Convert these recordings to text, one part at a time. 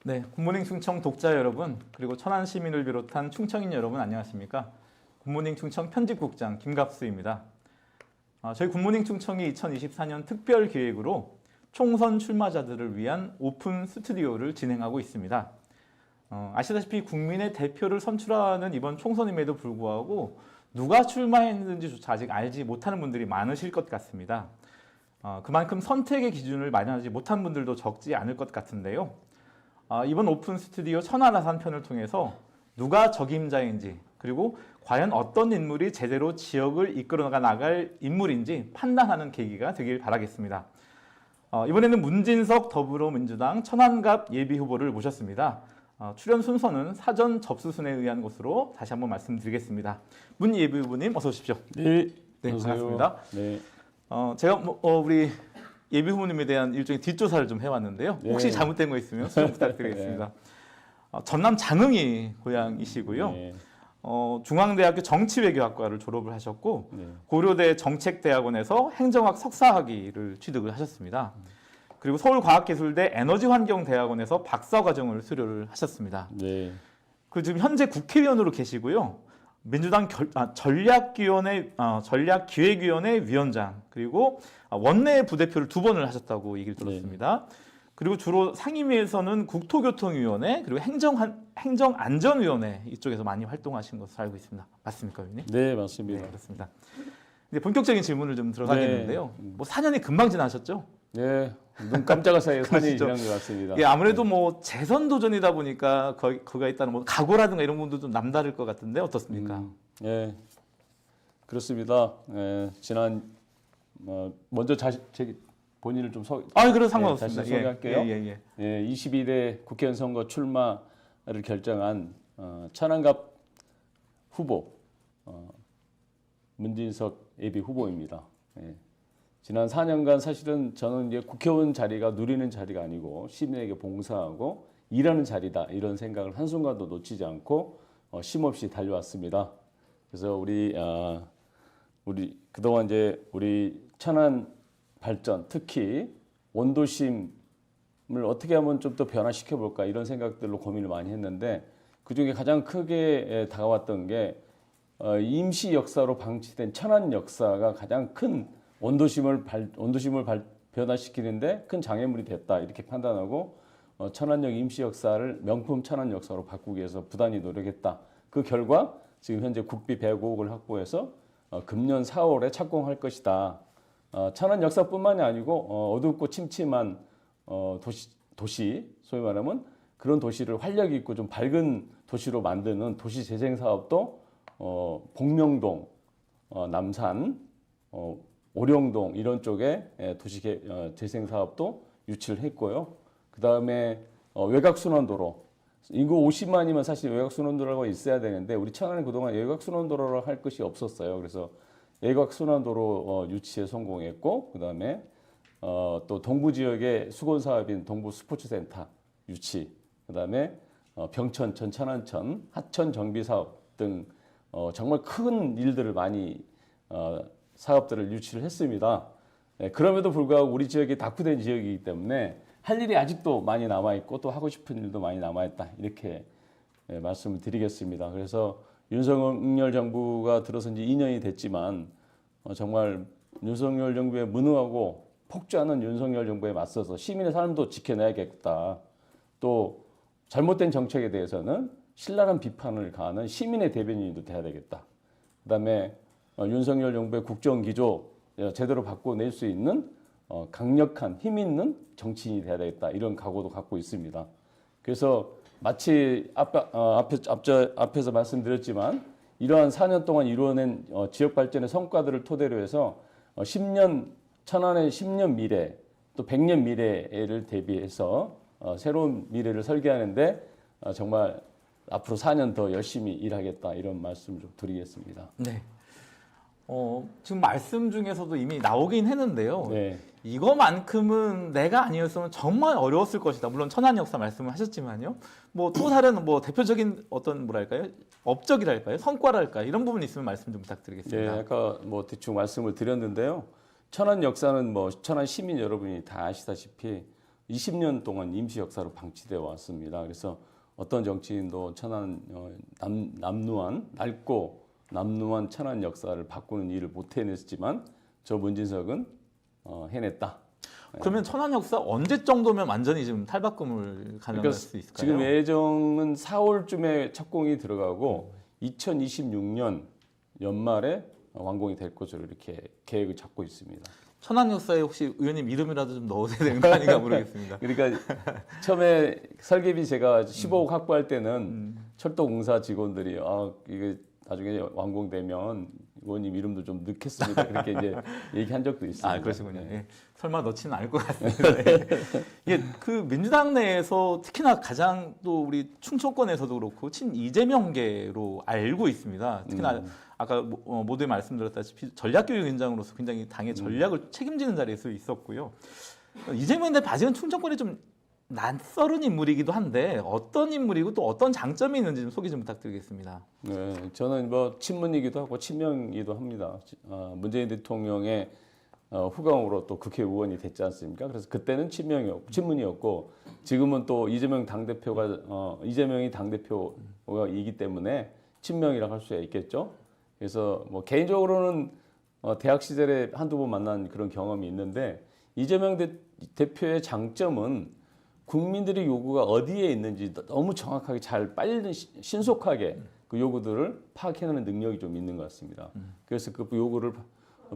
네, 굿모닝 충청 독자 여러분, 그리고 천안 시민을 비롯한 충청인 여러분 안녕하십니까? 굿모닝 충청 편집국장 김갑수입니다. 저희 굿모닝 충청이 2024년 특별 기획으로 총선 출마자들을 위한 오픈 스튜디오를 진행하고 있습니다. 아시다시피 국민의 대표를 선출하는 이번 총선임에도 불구하고 누가 출마했는지조차 아직 알지 못하는 분들이 많으실 것 같습니다. 그만큼 선택의 기준을 마련하지 못한 분들도 적지 않을 것 같은데요. 이번 오픈 스튜디오 천안아산 편을 통해서 누가 적임자인지, 그리고 과연 어떤 인물이 제대로 지역을 이끌어 나갈 인물인지 판단하는 계기가 되길 바라겠습니다. 이번에는 문진석 더불어민주당 천안갑 예비후보를 모셨습니다. 출연 순서는 사전 접수순에 의한 것으로 다시 한번 말씀드리겠습니다. 문 예비후보님 어서 오십시오. 네, 반갑습니다. 네. 제가 우리 예비후보님에 대한 일종의 뒷조사를 좀 해왔는데요. 혹시 잘못된 거 있으면 수정 부탁드리겠습니다. 전남 장흥이 고향이시고요. 네. 중앙대학교 정치외교학과를 졸업을 하셨고 네. 고려대 정책대학원에서 행정학 석사학위를 취득을 하셨습니다. 그리고 서울과학기술대 에너지환경대학원에서 박사과정을 수료를 하셨습니다. 네. 그 지금 현재 국회의원으로 계시고요. 민주당 전략기획위원회 위원장, 그리고 원내 부대표를 2번을 하셨다고 얘기를 들었습니다. 네. 그리고 주로 상임위에서는 국토교통위원회, 그리고 행정안전위원회 이쪽에서 많이 활동하신 것으로 알고 있습니다. 맞습니까, 의원님? 네, 맞습니다. 네, 그렇습니다. 이제 본격적인 질문을 좀 들어가겠는데요. 뭐 4년이 금방 지나셨죠? 네, 눈 깜짝할 사이에 산이 지난 것 같습니다. 예, 아무래도 뭐 재선 도전이다 보니까 거기가 있다는 뭐 각오라든가 이런 부분도 좀 남다를 것 같은데 어떻습니까? 네, 그렇습니다. 지난 먼저 제 본인을 좀 그래도 상관없습니다. 다시 소개할게요. 22대 국회의원 선거 출마를 결정한 천안갑 후보 문진석 예비 후보입니다. 지난 4년간 사실은 저는 이제 국회의원 자리가 누리는 자리가 아니고 시민에게 봉사하고 일하는 자리다, 이런 생각을 한순간도 놓치지 않고 쉼없이 달려왔습니다. 그래서 우리 그동안 이제 우리 천안 발전, 특히 원도심을 어떻게 하면 좀 더 변화시켜 볼까, 이런 생각들로 고민을 많이 했는데, 그중에 가장 크게 다가왔던 게 임시 역사로 방치된 천안 역사가 가장 큰 원도심을 변화시키는데 큰 장애물이 됐다, 이렇게 판단하고 천안역 임시 역사를 명품 천안 역사로 바꾸기 위해서 부단히 노력했다. 그 결과 지금 현재 국비 105억을 확보해서 금년 4월에 착공할 것이다. 천안 역사뿐만이 아니고 어둡고 침침한 도시, 소위 말하면 그런 도시를 활력 있고 좀 밝은 도시로 만드는 도시 재생 사업도 복명동, 남산, 오령동 이런 쪽에 도시 재생 사업도 유치를 했고요. 그 다음에 외곽순환도로, 인구 50만이면 사실 외곽순환도로가 있어야 되는데 우리 천안은 그동안 외곽순환도로를 할 것이 없었어요. 그래서 외곽순환도로 유치에 성공했고, 그 다음에 또 동부 지역의 수건 사업인 동부 스포츠센터 유치, 그 다음에 병천, 전천안천, 하천 정비 사업 등 정말 큰 일들을 많이 사업들을 유치를 했습니다. 그럼에도 불구하고 우리 지역이 낙후된 지역이기 때문에 할 일이 아직도 많이 남아있고 또 하고 싶은 일도 많이 남아있다, 이렇게 말씀을 드리겠습니다. 그래서 윤석열 정부가 들어선 지 2년이 됐지만 정말 윤석열 정부의 무능하고 폭주하는 윤석열 정부에 맞서서 시민의 삶도 지켜내야겠다. 또 잘못된 정책에 대해서는 신랄한 비판을 가하는 시민의 대변인도 돼야 되겠다. 그다음에 윤석열 정부의 국정기조 제대로 바꿔낼 수 있는 강력한 힘 있는 정치인이 돼야 되겠다, 이런 각오도 갖고 있습니다. 그래서 마치 앞에서 말씀드렸지만 이러한 4년 동안 이루어낸 지역 발전의 성과들을 토대로 해서 10년, 천안의 10년 미래, 또 100년 미래를 대비해서 새로운 미래를 설계하는데 정말 앞으로 4년 더 열심히 일하겠다, 이런 말씀 좀 드리겠습니다. 네. 지금 말씀 중에서도 이미 나오긴 했는데요. 네. 이거만큼은 내가 아니었으면 정말 어려웠을 것이다. 물론 천안 역사 말씀을 하셨지만요. 뭐 또 다른 뭐 대표적인 어떤 뭐랄까요? 업적이랄까요? 성과랄까요? 이런 부분이 있으면 말씀 좀 부탁드리겠습니다. 네, 아까 뭐 대충 말씀을 드렸는데요. 천안 역사는 뭐 천안 시민 여러분이 다 아시다시피 20년 동안 임시 역사로 방치되어 왔습니다. 그래서 어떤 정치인도 천안 남루한 낡고 남루한 천안 역사를 바꾸는 일을 못 해냈지만 저 문진석은 해냈다. 그러면 천안 역사 언제 정도면 완전히 지금 탈바꿈을 가능할 수 있을까요? 지금 예정은 4월쯤에 착공이 들어가고 2026년 연말에 완공이 될 것으로 이렇게 계획을 잡고 있습니다. 천안 역사에 혹시 의원님 이름이라도 좀 넣으셔야 되는 거 아닌가 모르겠습니다. 그러니까 처음에 설계비 제가 15억 확보할 때는 철도공사 직원들이 이게 나중에 완공되면 의원님 이름도 좀 넣겠습니다. 그렇게 이제 얘기한 적도 있습니다. 아, 그러시군요. 예. 설마 넣지는 않을 것 같습니다. 예. 이게 그 민주당 내에서 특히나 가장 또 우리 충청권에서도 그렇고 친 이재명계로 알고 있습니다. 특히나 아까 모두에 말씀드렸다시피 전략교육위원장으로서 굉장히 당의 전략을 책임지는 자리에 있었고요. 이재명 대표 아직은 충청권에 좀 낯설은 인물이기도 한데 어떤 인물이고 또 어떤 장점이 있는지 좀 소개 좀 부탁드리겠습니다. 네, 저는 뭐 친문이기도 하고 친명이기도 합니다. 문재인 대통령의 후광으로 또 국회의원이 됐지 않습니까? 그래서 그때는 친문이었고 지금은 또 이재명이 당대표가 이기 때문에 친명이라고 할 수 있겠죠. 그래서 뭐 개인적으로는 대학 시절에 한두 번 만난 그런 경험이 있는데 이재명 대표의 장점은 국민들의 요구가 어디에 있는지 너무 정확하게 잘 빨리 신속하게 그 요구들을 파악해내는 능력이 좀 있는 것 같습니다. 그래서 그 요구를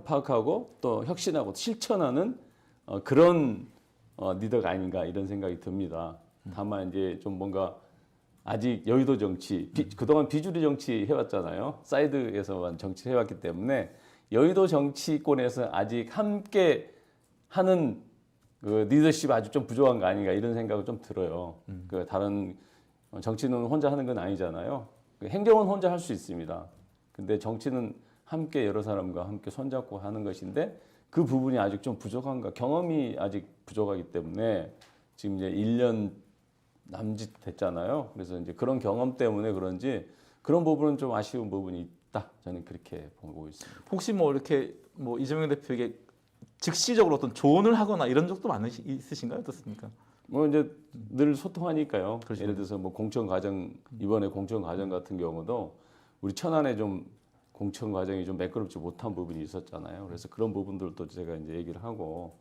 파악하고 또 혁신하고 실천하는 그런 리더가 아닌가 이런 생각이 듭니다. 다만 이제 좀 뭔가 아직 여의도 정치, 그동안 비주류 정치 해왔잖아요. 사이드에서만 정치 해왔기 때문에 여의도 정치권에서 아직 함께 하는 그 리더십 아주 좀 부족한 거 아닌가 이런 생각은 좀 들어요. 그 다른 정치는 혼자 하는 건 아니잖아요. 행정은 혼자 할 수 있습니다. 근데 정치는 함께 여러 사람과 함께 손잡고 하는 것인데 그 부분이 아직 좀 부족한가 경험이 아직 부족하기 때문에 지금 이제 1년 남짓 됐잖아요. 그래서 이제 그런 경험 때문에 그런지 그런 부분은 좀 아쉬운 부분이 있다. 저는 그렇게 보고 있습니다. 혹시 뭐 이렇게 뭐 이재명 대표에게 즉시적으로 어떤 조언을 하거나 이런 적도 있으신가요? 어떻습니까? 뭐 이제 늘 소통하니까요. 그렇죠. 예를 들어서 뭐 공천 과정 이번에 공천 과정 같은 경우도 우리 천안에 좀 공천 과정이 좀 매끄럽지 못한 부분이 있었잖아요. 그래서 그런 부분들도 제가 이제 얘기를 하고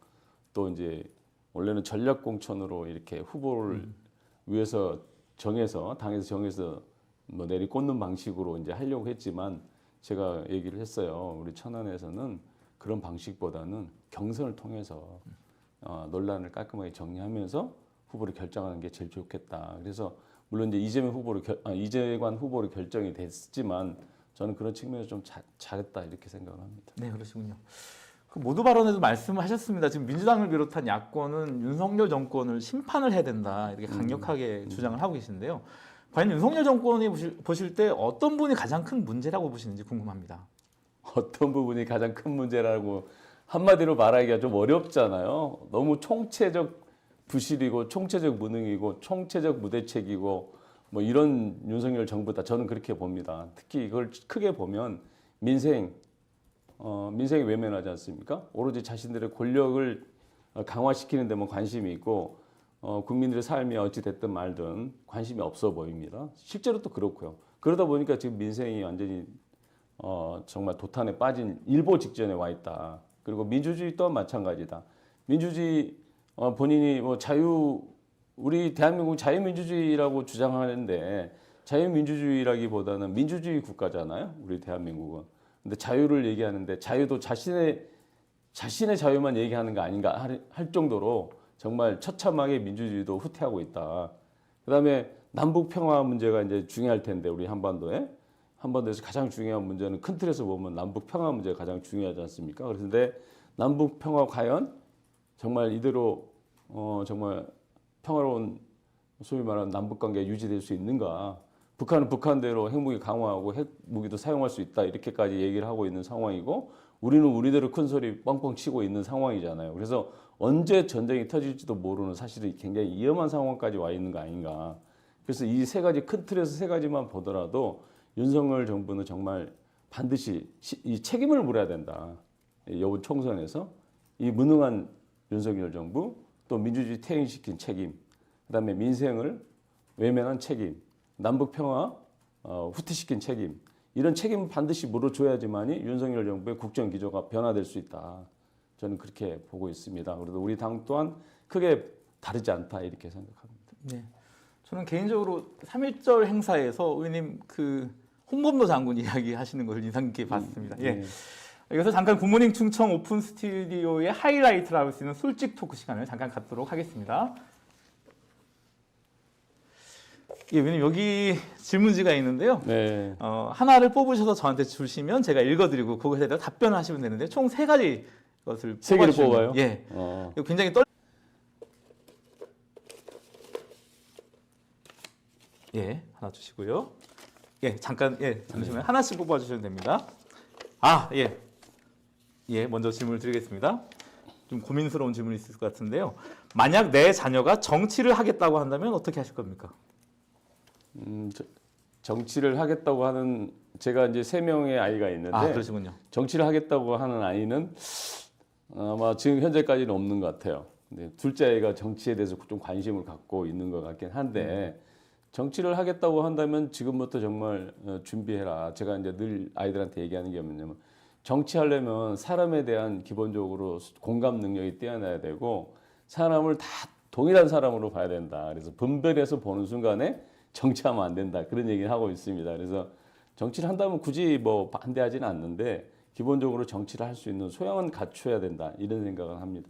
또 이제 원래는 전략 공천으로 이렇게 후보를 위해서 정해서 당에서 정해서 뭐 내리꽂는 방식으로 이제 하려고 했지만 제가 얘기를 했어요. 우리 천안에서는 그런 방식보다는 경선을 통해서 논란을 깔끔하게 정리하면서 후보를 결정하는 게 제일 좋겠다. 그래서 물론 이제 이재관 후보로 결정이 됐지만 저는 그런 측면에서 좀 잘했다 이렇게 생각을 합니다. 네, 그러시군요. 그 모두 발언에도 말씀을 하셨습니다. 지금 민주당을 비롯한 야권은 윤석열 정권을 심판을 해야 된다 이렇게 강력하게 주장을 하고 계신데요. 과연 윤석열 정권이 보실 때 어떤 부분이 가장 큰 문제라고 보시는지 궁금합니다. 어떤 부분이 가장 큰 문제라고 한마디로 말하기가 좀 어렵잖아요. 너무 총체적 부실이고 총체적 무능이고 총체적 무대책이고 뭐 이런 윤석열 정부다. 저는 그렇게 봅니다. 특히 이걸 크게 보면 민생이 외면하지 않습니까? 오로지 자신들의 권력을 강화시키는 데만 관심이 있고 국민들의 삶이 어찌 됐든 말든 관심이 없어 보입니다. 실제로 또 그렇고요. 그러다 보니까 지금 민생이 완전히 정말 도탄에 빠진 일보 직전에 와 있다. 그리고 민주주의 또한 마찬가지다. 민주주의 본인이 뭐 우리 대한민국 자유민주주의라고 주장하는데 자유민주주의라기보다는 민주주의 국가잖아요. 우리 대한민국은. 근데 자유를 얘기하는데 자유도 자신의 자유만 얘기하는 거 아닌가 할 정도로 정말 처참하게 민주주의도 후퇴하고 있다. 그다음에 남북 평화 문제가 이제 중요할 텐데 우리 한반도에서 가장 중요한 문제는 큰 틀에서 보면 남북 평화 문제가 가장 중요하지 않습니까? 그런데 남북 평화 과연 정말 이대로 정말 평화로운 소위 말하는 남북 관계가 유지될 수 있는가? 북한은 북한대로 핵무기 강화하고 핵무기도 사용할 수 있다 이렇게까지 얘기를 하고 있는 상황이고 우리는 우리대로 큰 소리 뻥뻥 치고 있는 상황이잖아요. 그래서 언제 전쟁이 터질지도 모르는 사실은 굉장히 위험한 상황까지 와 있는 거 아닌가. 그래서 이 세 가지 큰 틀에서 세 가지만 보더라도 윤석열 정부는 정말 반드시 이 책임을 물어야 된다. 이번 총선에서 이 무능한 윤석열 정부 또 민주주의 퇴행시킨 책임, 그다음에 민생을 외면한 책임, 남북 평화 후퇴시킨 책임, 이런 책임을 반드시 물어줘야지만이 윤석열 정부의 국정 기조가 변화될 수 있다. 저는 그렇게 보고 있습니다. 그래도 우리 당 또한 크게 다르지 않다 이렇게 생각합니다. 네. 저는 개인적으로 3.1절 행사에서 의원님 그 홍범도 장군 이야기 하시는 걸 인상 깊게 봤습니다. 예. 여기서 잠깐 굿모닝 충청 오픈 스튜디오의 하이라이트라고 할 수 있는 솔직 토크 시간을 잠깐 갖도록 하겠습니다. 예, 왜냐면 여기 질문지가 있는데요. 네. 하나를 뽑으셔서 저한테 주시면 제가 읽어드리고 그것에 대해서 답변을 하시면 되는데 총 3가지 것을 세 개를 뽑아주시면 뽑아요? 예. 이거 굉장히 예, 하나 주시고요. 예, 잠깐 잠시만요. 하나씩 뽑아주시면 됩니다. 예. 예, 먼저 질문을 드리겠습니다. 좀 고민스러운 질문이 있을 것 같은데요. 만약 내 자녀가 정치를 하겠다고 한다면 어떻게 하실 겁니까? 정치를 하겠다고 하는 제가 이제 3명의 아이가 있는데 그러시군요. 정치를 하겠다고 하는 아이는 아마 지금 현재까지는 없는 것 같아요. 근데 둘째 아이가 정치에 대해서 좀 관심을 갖고 있는 것 같긴 한데 정치를 하겠다고 한다면 지금부터 정말 준비해라. 제가 이제 늘 아이들한테 얘기하는 게 뭐냐면 정치하려면 사람에 대한 기본적으로 공감 능력이 뛰어나야 되고 사람을 다 동일한 사람으로 봐야 된다. 그래서 분별해서 보는 순간에 정치하면 안 된다. 그런 얘기를 하고 있습니다. 그래서 정치를 한다면 굳이 뭐 반대하지는 않는데 기본적으로 정치를 할 수 있는 소양은 갖춰야 된다. 이런 생각을 합니다.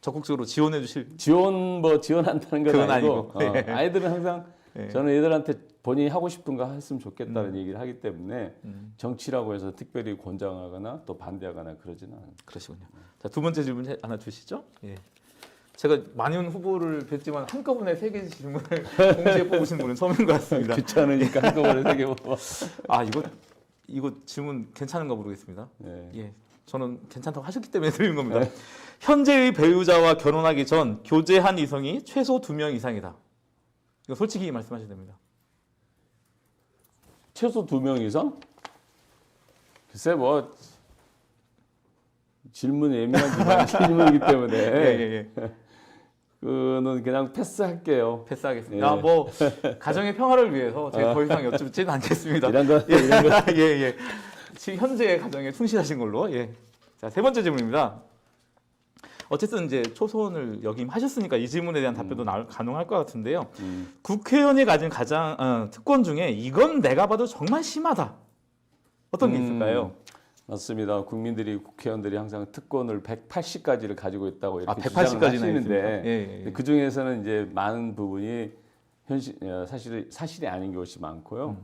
적극적으로 지원해 주실 지원한다는 건 그건 아니고 아니고. 아이들은 항상 네. 저는 애들한테 본인이 하고 싶은 거 했으면 좋겠다는 얘기를 하기 때문에 정치라고 해서 특별히 권장하거나 또 반대하거나 그러지는 않아요. 그러시군요. 자, 두 번째 질문 하나 주시죠. 예. 제가 많은 후보를 뵀지만 한꺼번에 3개 질문을 동시에 뽑으신 분은 처음인 것 같습니다. 귀찮으니까 한꺼번에 3개 뽑아. 이거 질문 괜찮은가 모르겠습니다. 네. 예. 저는 괜찮다고 하셨기 때문에 드리는 겁니다. 현재의 배우자와 결혼하기 전 교제한 이성이 최소 2명 이상이다. 이거 솔직히 말씀하셔야 됩니다. 최소 2명 이상? 글쎄 뭐 질문 예민한 질문이기 때문에 예. 그는 그냥 패스할게요. 패스하겠습니다. 뭐 가정의 평화를 위해서 제가 더 이상 여쭙지는 않겠습니다. 이런 거 예. 지금 현재의 가정에 충실하신 걸로. 예. 자, 3번째 질문입니다. 어쨌든 이제 초선을 역임하셨으니까 이 질문에 대한 답변도 가능할 것 같은데요. 국회의원이 가진 가장 특권 중에 이건 내가 봐도 정말 심하다. 어떤 게 있을까요? 맞습니다. 국민들이 국회의원들이 항상 특권을 180가지를 가지고 있다고 이렇게 180 주장을 가지나 하시는데 예. 그 중에서는 이제 많은 부분이 사실이 아닌 것이 많고요.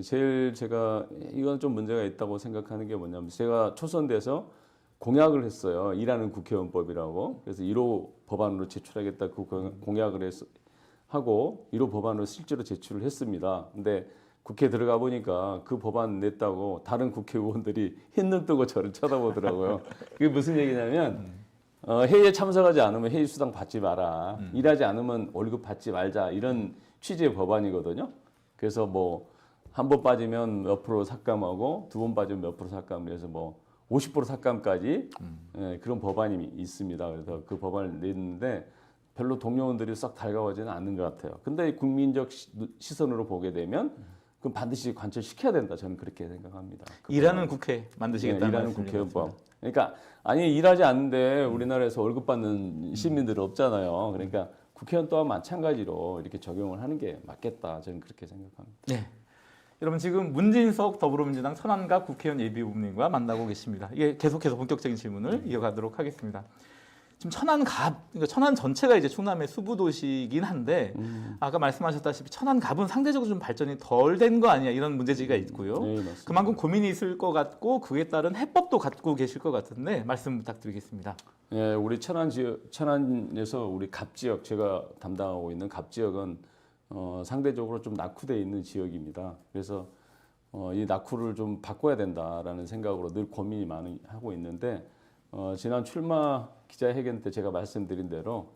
제일 제가 이건 좀 문제가 있다고 생각하는 게 뭐냐면 제가 초선돼서 공약을 했어요. 일하는 국회의원법이라고. 그래서 1호 법안으로 제출하겠다 그 공약을 하고 1호 법안으로 실제로 제출을 했습니다. 근데 국회에 들어가 보니까 그 법안 냈다고 다른 국회의원들이 흰눈 뜨고 저를 쳐다보더라고요. 그게 무슨 얘기냐면 회의에 참석하지 않으면 회의 수당 받지 마라. 일하지 않으면 월급 받지 말자. 이런 취지의 법안이거든요. 그래서 뭐 한 번 빠지면 몇 프로 삭감하고 2번 빠지면 몇 프로 삭감. 그래서 뭐 50% 삭감까지 그런 법안이 있습니다. 그래서 그 법안을 냈는데 별로 동료원들이 싹 달가워지는 않는 것 같아요. 근데 국민적 시선으로 보게 되면 그럼 반드시 관철시켜야 된다. 저는 그렇게 생각합니다. 일하는 국회 만드시겠다는 일하는 국회의원법. 그러니까 아니 일하지 않는데 우리나라에서 월급 받는 시민들은 없잖아요. 그러니까 국회의원 또한 마찬가지로 이렇게 적용을 하는 게 맞겠다. 저는 그렇게 생각합니다. 네. 여러분 지금 문진석 더불어민주당 천안갑 국회의원 예비후보님과 만나고 계십니다. 이게 계속해서 본격적인 질문을 이어가도록 하겠습니다. 지금 그러니까 천안 전체가 이제 충남의 수부도시이긴 한데 아까 말씀하셨다시피 천안갑은 상대적으로 좀 발전이 덜 된 거 아니냐 이런 문제지가 있고요. 네, 맞습니다. 그만큼 고민이 있을 것 같고 그에 따른 해법도 갖고 계실 것 같은데 말씀 부탁드리겠습니다. 예, 우리 천안에서 우리 갑 지역 제가 담당하고 있는 갑 지역은 상대적으로 좀 낙후되어 있는 지역입니다. 그래서 이 낙후를 좀 바꿔야 된다라는 생각으로 늘 고민이 많이 하고 있는데 지난 출마 기자회견 때 제가 말씀드린 대로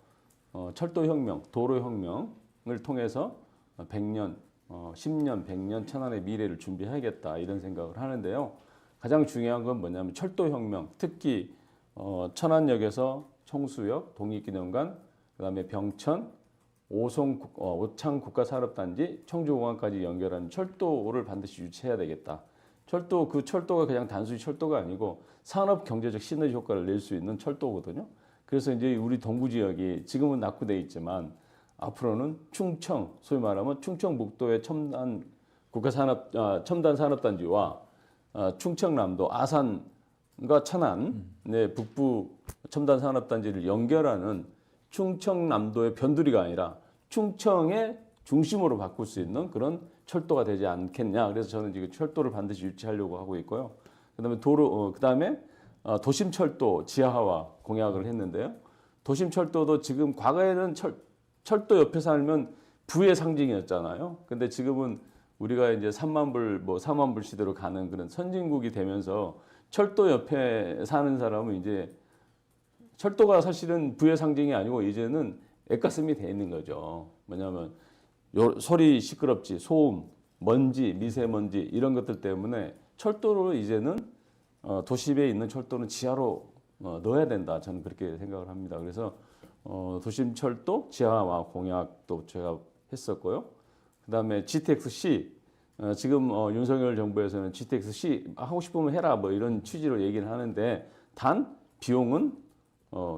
철도혁명, 도로혁명을 통해서 100년, 10년, 100년 천안의 미래를 준비해야겠다 이런 생각을 하는데요. 가장 중요한 건 뭐냐면 철도혁명, 특히 천안역에서 청수역, 독립기념관, 그다음에 병천, 오창 국가산업단지, 청주공항까지 연결하는 철도를 반드시 유치해야 되겠다. 그 철도가 그냥 단순히 철도가 아니고 산업 경제적 시너지 효과를 낼 수 있는 철도거든요. 그래서 이제 우리 동부 지역이 지금은 낙후돼 있지만 앞으로는 충청, 소위 말하면 충청북도의 첨단 산업단지와 충청남도 아산과 천안의 북부 첨단 산업단지를 연결하는 충청남도의 변두리가 아니라 충청의 중심으로 바꿀 수 있는 그런 철도가 되지 않겠냐. 그래서 저는 지금 철도를 반드시 유치하려고 하고 있고요. 그다음에 도심철도 지하화 공약을 했는데요. 도심철도도 지금 과거에는 철도 옆에 살면 부의 상징이었잖아요. 근데 지금은 우리가 이제 3만 불, 4만 불 시대로 가는 그런 선진국이 되면서 철도 옆에 사는 사람은 이제 철도가 사실은 부의 상징이 아니고 이제는 애가슴이 돼 있는 거죠. 뭐냐면 소리 시끄럽지, 소음, 먼지, 미세먼지 이런 것들 때문에 철도를 이제는 도심에 있는 철도는 지하로 넣어야 된다. 저는 그렇게 생각을 합니다. 그래서 도심철도 지하화 공약도 제가 했었고요. 그다음에 GTX-C 지금 윤석열 정부에서는 GTX-C 하고 싶으면 해라 뭐 이런 취지로 얘기를 하는데 단 비용은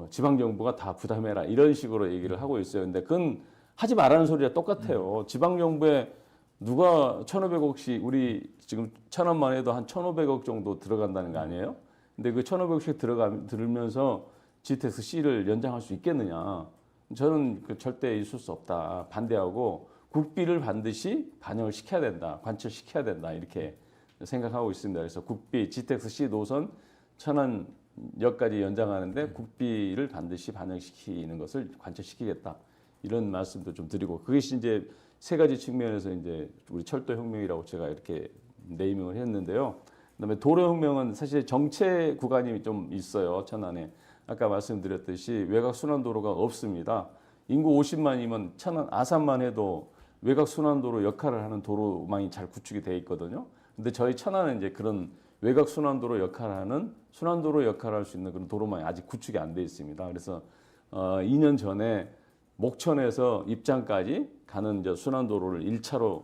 지방 정부가 다 부담해라 이런 식으로 얘기를 하고 있어요. 근데 그건 하지 말라는 소리가 똑같아요. 지방 정부에 누가 1,500억씩 우리 지금 천안만 해도 한 1,500억 정도 들어간다는 거 아니에요? 근데 그 1,500억씩 들으면서 GTX-C를 연장할 수 있겠느냐? 저는 절대 있을 수 없다. 반대하고 국비를 반드시 반영을 시켜야 된다. 관철시켜야 된다. 이렇게 생각하고 있습니다. 그래서 국비, GTX-C 노선 천안역까지 연장하는데 국비를 반드시 반영시키는 것을 관철시키겠다. 이런 말씀도 좀 드리고 그것이 이제 세 가지 측면에서 이제 우리 철도 혁명이라고 제가 이렇게 네이밍을 했는데요. 그다음에 도로 혁명은 사실 정체 구간이 좀 있어요. 천안에. 아까 말씀드렸듯이 외곽 순환도로가 없습니다. 인구 50만이면 천안 아산만 해도 외곽 순환도로 역할을 하는 도로망이 잘 구축이 돼 있거든요. 근데 저희 천안은 이제 그런 외곽 순환도로 역할하는 순환도로 역할할 수 있는 그런 도로망이 아직 구축이 안 돼 있습니다. 그래서 2년 전에 목천에서 입장까지 가는 이제 순환도로를 1차로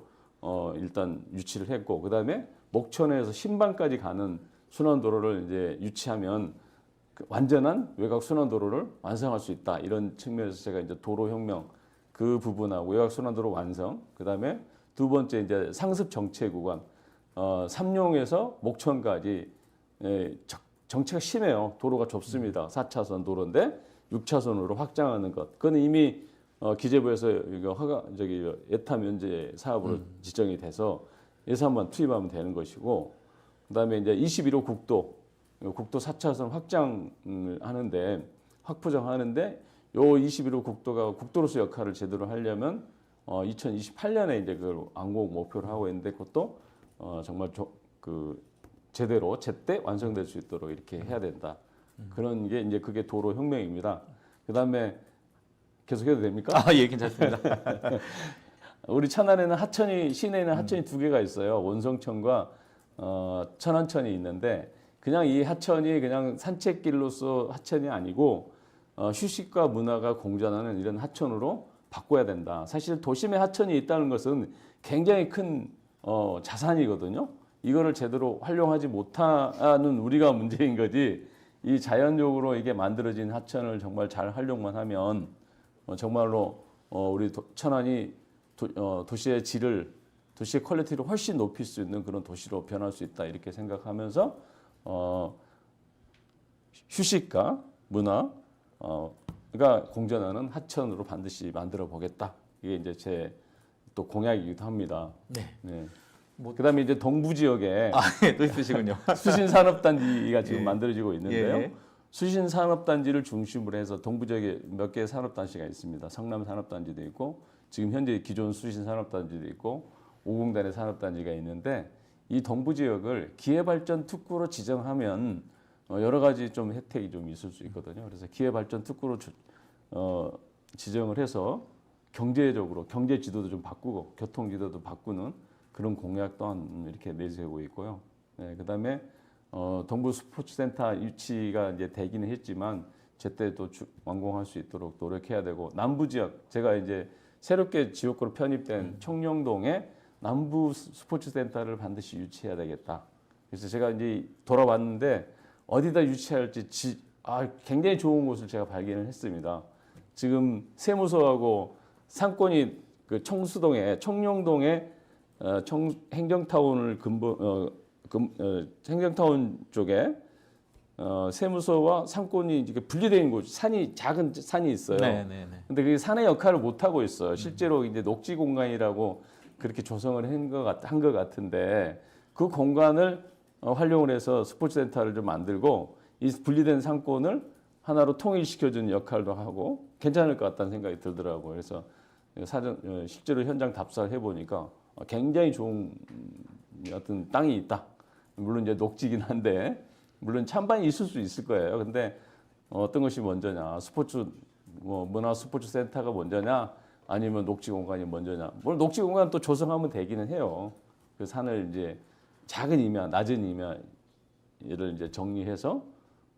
일단 유치를 했고 그다음에 목천에서 신반까지 가는 순환도로를 이제 유치하면 완전한 외곽 순환도로를 완성할 수 있다. 이런 측면에서 제가 이제 도로혁명 그 부분하고 외곽 순환도로 완성. 그다음에 두 번째 이제 상습 정체 구간 삼룡에서 목천까지 정체가 심해요. 도로가 좁습니다. 4차선 도로인데 6차선으로 확장하는 것. 그건 이미 기재부에서 이거 예타 면제 사업으로 지정이 돼서 예산만 투입하면 되는 것이고, 그다음에 이제 21호 국도 4차선 확장을 하는데 확부정하는데 요 21호 국도가 국도로서 역할을 제대로 하려면 2028년에 이제 그걸 완공 목표를 하고 있는데 그것도 정말 제대로 제때 완성될 수 있도록 이렇게 해야 된다. 그런 게 이제 그게 도로 혁명입니다. 그다음에 계속해도 됩니까? 예, 괜찮습니다. 우리 천안에는 시내에는 하천이 두 개가 있어요. 원성천과 천안천이 있는데 그냥 이 하천이 그냥 산책길로서 하천이 아니고 휴식과 문화가 공존하는 이런 하천으로 바꿔야 된다. 사실 도심에 하천이 있다는 것은 굉장히 큰 자산이거든요. 이거를 제대로 활용하지 못하는 우리가 문제인 거지. 이 자연적으로 이게 만들어진 하천을 정말 잘 활용만 하면 정말로 우리 천안이 도시의 질을 도시의 퀄리티를 훨씬 높일 수 있는 그런 도시로 변할 수 있다 이렇게 생각하면서 휴식과 문화가 공존하는 하천으로 반드시 만들어 보겠다. 이게 이제 제 또 공약이기도 합니다. 네. 네. 그다음에 이제 동부 지역에 예, 또 있으시군요. 수신 산업단지가 지금 예. 만들어지고 있는데요. 예. 수신 산업단지를 중심으로 해서 동부 지역에 몇 개의 산업단지가 있습니다. 성남 산업단지도 있고 지금 현재 기존 수신 산업단지도 있고 오공단의 산업단지가 있는데 이 동부 지역을 기회발전 특구로 지정하면 여러 가지 좀 혜택이 좀 있을 수 있거든요. 그래서 기회발전 특구로 지정을 해서 경제적으로 경제 지도도 좀 바꾸고 교통 지도도 바꾸는 그런 공약 또한 이렇게 내세우고 있고요. 네, 그다음에 동부 스포츠센터 유치가 이제 되기는 했지만 제때 또 완공할 수 있도록 노력해야 되고 남부 지역 제가 이제 새롭게 지역구로 편입된 청룡동에 남부 스포츠 센터를 반드시 유치해야 되겠다. 그래서 제가 이제 돌아왔는데 어디다 유치할지 굉장히 좋은 곳을 제가 발견을 했습니다. 지금 세무서하고 상권이 그 청수동에 청룡동에 행정타운을 행정타운 쪽에 세무서와 상권이 이렇게 분리되어 있는 곳, 작은 산이 있어요. 네네네. 근데 그게 산의 역할을 못 하고 있어요. 실제로 이제 녹지 공간이라고 그렇게 조성을 한 것 같은데 그 공간을 활용을 해서 스포츠 센터를 좀 만들고 이 분리된 상권을 하나로 통일시켜주는 역할도 하고 괜찮을 것 같다는 생각이 들더라고요. 그래서 실제로 현장 답사를 해보니까 굉장히 좋은 어떤 땅이 있다. 물론 이제 녹지긴 한데 물론 찬반이 있을 수 있을 거예요. 근데 어떤 것이 먼저냐, 문화 스포츠 센터가 먼저냐, 아니면 녹지 공간이 먼저냐. 물론 녹지 공간 또 조성하면 되기는 해요. 그 산을 이제 작은 임야, 낮은 임야를 이제 정리해서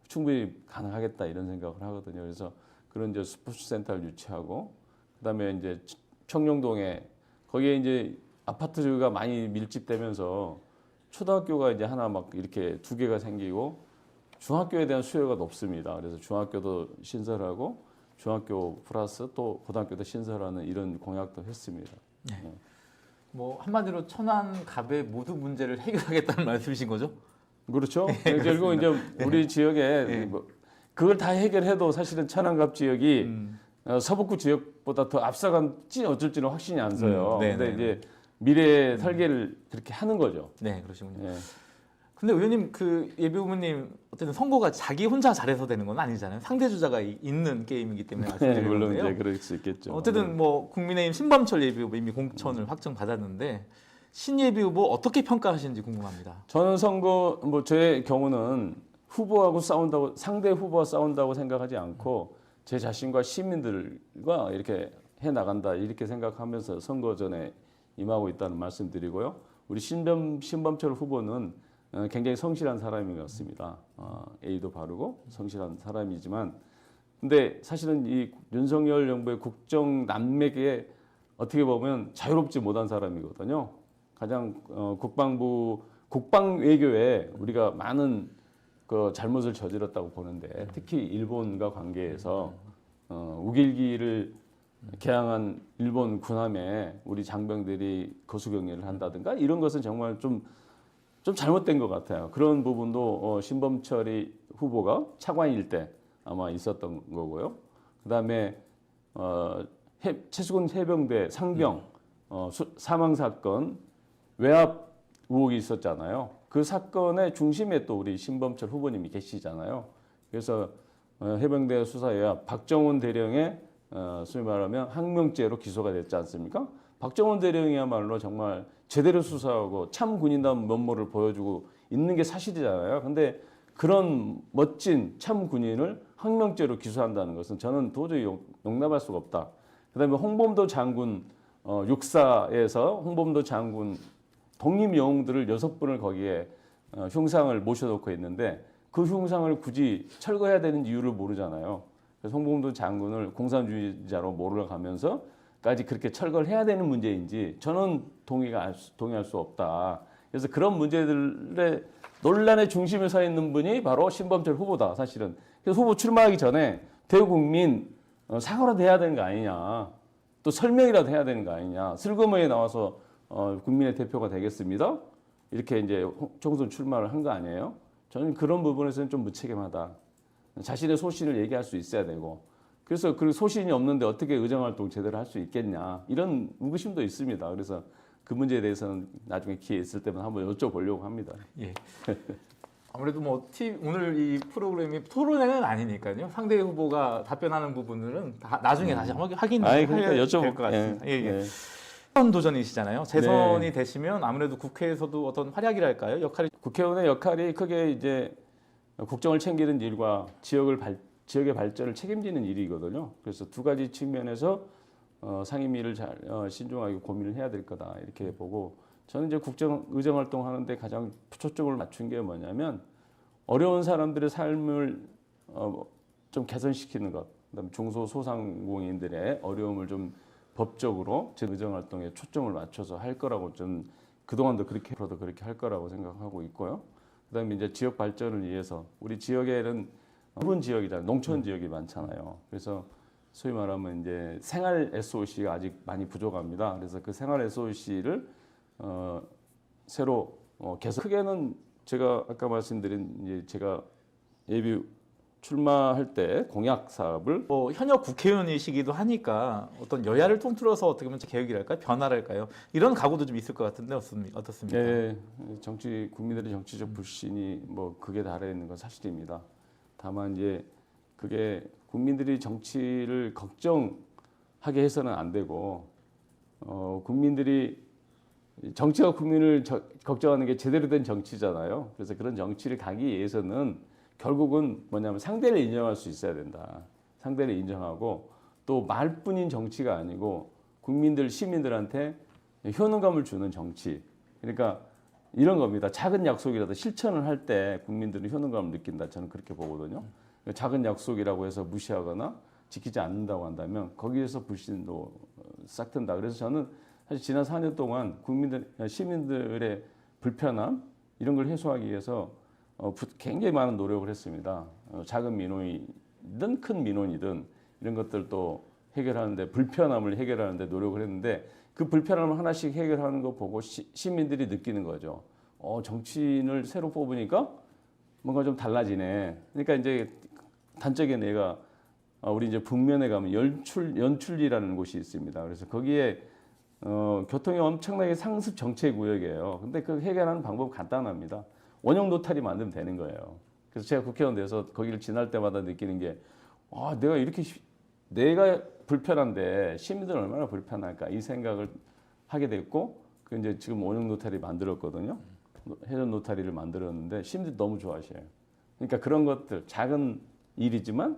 충분히 가능하겠다 이런 생각을 하거든요. 그래서 그런 이제 스포츠 센터를 유치하고 그다음에 이제 청룡동에 거기에 이제 아파트가 많이 밀집되면서 초등학교가 이제 하나 막 이렇게 2개가 생기고 중학교에 대한 수요가 높습니다. 그래서 중학교도 신설하고 중학교 플러스 또 고등학교도 신설하는 이런 공약도 했습니다. 네. 뭐 한마디로 천안 갑의 모두 문제를 해결하겠다는 말씀이신 거죠? 그렇죠. 결국 이제 우리 지역에 뭐 그걸 다 해결해도 사실은 천안갑 지역이 서북구 지역보다 더 앞서간지 어쩔지는 확신이 안 서요. 근데 이제 미래 설계를 그렇게 하는 거죠. 네, 그러시군요. 예. 근데 의원님 그 예비후보님 어쨌든 선거가 자기 혼자 잘해서 되는 건 아니잖아요. 상대 주자가 있는 게임이기 때문에 말씀드리는 물론 건데요. 이제 그럴 수 있겠죠. 어쨌든 뭐 국민의힘 신범철 예비후보 이미 공천을 확정받았는데 신 예비후보 어떻게 평가하시는지 궁금합니다. 저는 선거 뭐 제 경우는 후보하고 싸운다고 상대 후보와 싸운다고 생각하지 않고 제 자신과 시민들과 이렇게 해 나간다 이렇게 생각하면서 선거 전에 임하고 있다는 말씀드리고요. 우리 신범철 후보는 굉장히 성실한 사람인 것 같습니다. A도 바르고 성실한 사람이지만 근데 사실은 이 윤석열 정부의 국정 난맥에 어떻게 보면 자유롭지 못한 사람이거든요. 가장 국방 외교에 우리가 많은 그 잘못을 저질렀다고 보는데 특히 일본과 관계에서 우길기를 개항한 일본 군함에 우리 장병들이 거수경례를 한다든가 이런 것은 정말 좀 잘못된 것 같아요. 그런 부분도 신범철이 후보가 차관일 때 아마 있었던 거고요. 그다음에 최수근 해병대 상병 사망 사건 외압 의혹이 있었잖아요. 그 사건의 중심에 또 우리 신범철 후보님이 계시잖아요. 그래서 해병대 수사 외압 박정훈 대령의 소위 말하면 항명죄로 기소가 됐지 않습니까? 박정훈 대령이야말로 정말 제대로 수사하고 참 군인다운 면모를 보여주고 있는 게 사실이잖아요. 근데 그런 멋진 참 군인을 항명죄로 기소한다는 것은 저는 도저히 용납할 수가 없다. 그다음에 홍범도 장군 육사에서 홍범도 장군 독립 영웅들을 6분을 거기에 흉상을 모셔놓고 있는데 그 흉상을 굳이 철거해야 되는 이유를 모르잖아요. 그래서 홍범도 장군을 공산주의자로 몰아가면서까지 그렇게 철거를 해야 되는 문제인지 저는 동의할 수 없다. 그래서 그런 문제들의 논란의 중심에 서 있는 분이 바로 신범철 후보다 사실은. 그래서 후보 출마하기 전에 대국민 사과라도 해야 되는 거 아니냐. 또 설명이라도 해야 되는 거 아니냐. 슬그머니 나와서 국민의 대표가 되겠습니다. 이렇게 이제 총선 출마를 한 거 아니에요? 저는 그런 부분에서는 좀 무책임하다. 자신의 소신을 얘기할 수 있어야 되고. 그래서 그 소신이 없는데 어떻게 의정활동 제대로 할 수 있겠냐. 이런 의구심도 있습니다. 그래서 그 문제에 대해서는 나중에 기회 있을 때만 한번 여쭤보려고 합니다. 예. 아무래도 뭐 오늘 이 프로그램이 토론회는 아니니까요. 상대 후보가 답변하는 부분들은 나중에 다시 확인해야 그러니까 될 것 같습니다. 예. 재선 도전이시잖아요. 재선이 되시면 아무래도 국회에서도 어떤 활약이랄까요? 국회의원의 역할이 크게 이제 국정을 챙기는 일과 지역의 발전을 책임지는 일이거든요. 그래서 두 가지 측면에서 상임위를 잘 신중하게 고민을 해야 될 거다 이렇게 보고 저는 이제 의정 활동하는데 가장 초점을 맞춘 게 뭐냐면 어려운 사람들의 삶을 좀 개선시키는 것, 그다음에 중소소상공인들의 어려움을 좀 법적으로 제 의정 활동에 초점을 맞춰서 할 거라고 좀 그동안도 그렇게 앞으로도 그렇게 할 거라고 생각하고 있고요. 그다음에 이제 지역 발전을 위해서 우리 지역에는 urban 지역이잖아요. 농촌 지역이 많잖아요. 그래서 소위 말하면 이제 생활 SOC가 아직 많이 부족합니다. 그래서 그 생활 SOC를 새로 개선. 크게는 제가 아까 말씀드린 이제 제가 예비 출마할 때 공약 사업을 뭐 현역 국회의원이시기도 하니까 어떤 여야를 통틀어서 어떻게 보면 개혁이랄까요? 변화랄까요? 이런 각오도 좀 있을 것 같은데 어떻습니까? 예, 정치 국민들의 정치적 불신이 뭐 극에 달해 있는 건 사실입니다. 다만 이제 그게 국민들이 정치를 걱정하게 해서는 안 되고 국민들이 정치가 국민을 걱정하는 게 제대로 된 정치잖아요. 그래서 그런 정치를 가기 위해서는 결국은 뭐냐면 상대를 인정할 수 있어야 된다. 상대를 인정하고 또 말뿐인 정치가 아니고 국민들 시민들한테 효능감을 주는 정치. 그러니까 이런 겁니다. 작은 약속이라도 실천을 할 때 국민들은 효능감을 느낀다. 저는 그렇게 보거든요. 작은 약속이라고 해서 무시하거나 지키지 않는다고 한다면 거기에서 불신도 싹 튼다. 그래서 저는 사실 지난 4년 동안 시민들의 불편함 이런 걸 해소하기 위해서 굉장히 많은 노력을 했습니다. 작은 민원이든 큰 민원이든 이런 것들도 해결하는데 불편함을 해결하는데 노력을 했는데 그 불편함을 하나씩 해결하는 거 보고 시민들이 느끼는 거죠. 정치인을 새로 뽑으니까 뭔가 좀 달라지네. 그러니까 이제 단적인 예가 우리 이제 북면에 가면 연출리라는 곳이 있습니다. 그래서 거기에 교통이 엄청나게 상습 정체 구역이에요. 근데 그 해결하는 방법은 간단합니다. 원형 노탈이 만들면 되는 거예요. 그래서 제가 국회의원 돼서 거기를 지날 때마다 느끼는 게 내가 불편한데 시민들은 얼마나 불편할까 이 생각을 하게 됐고 그 이제 지금 원형 노탈이 만들었거든요. 회전 노타리를 만들었는데 시민들이 너무 좋아하셔요. 그러니까 그런 것들 작은 일이지만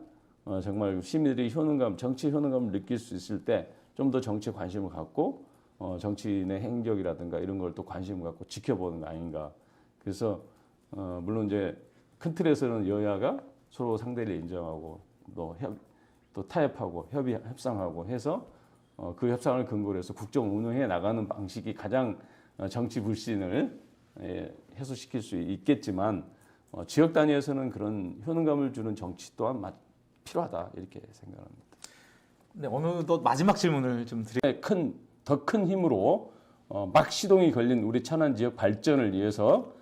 정말 시민들이 정치 효능감을 느낄 수 있을 때 좀 더 정치에 관심을 갖고 정치인의 행적이라든가 이런 걸 또 관심을 갖고 지켜보는 거 아닌가. 그래서 물론 이제 큰 틀에서는 여야가 서로 상대를 인정하고 또 타협하고 협상하고 해서 그 협상을 근거로 해서 국정 운영해 나가는 방식이 가장 정치 불신을 해소시킬 수 있겠지만 지역 단위에서는 그런 효능감을 주는 정치 또한 필요하다 이렇게 생각합니다. 네, 어느덧 마지막 질문을 좀 드릴게요. 더 큰 힘으로 막 시동이 걸린 우리 천안 지역 발전을 위해서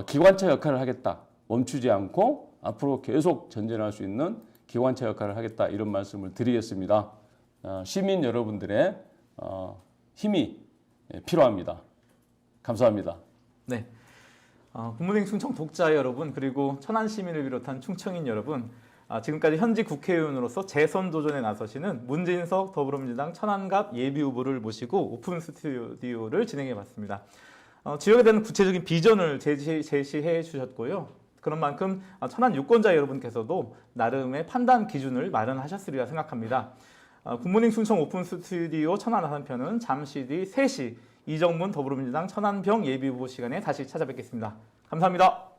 기관차 역할을 하겠다. 멈추지 않고 앞으로 계속 전진할 수 있는 기관차 역할을 하겠다. 이런 말씀을 드리겠습니다. 시민 여러분들의 힘이 필요합니다. 감사합니다. 네, 굿모닝 충청 독자 여러분 그리고 천안 시민을 비롯한 충청인 여러분 지금까지 현직 국회의원으로서 재선 도전에 나서시는 문진석 더불어민주당 천안갑 예비후보를 모시고 오픈 스튜디오를 진행해봤습니다. 지역에 대한 구체적인 비전을 제시해 주셨고요. 그런 만큼 천안 유권자 여러분께서도 나름의 판단 기준을 마련하셨으리라 생각합니다. 굿모닝 충청 오픈 스튜디오 천안 한편은 잠시 뒤 3시 이정문 더불어민주당 천안병 예비후보 시간에 다시 찾아뵙겠습니다. 감사합니다.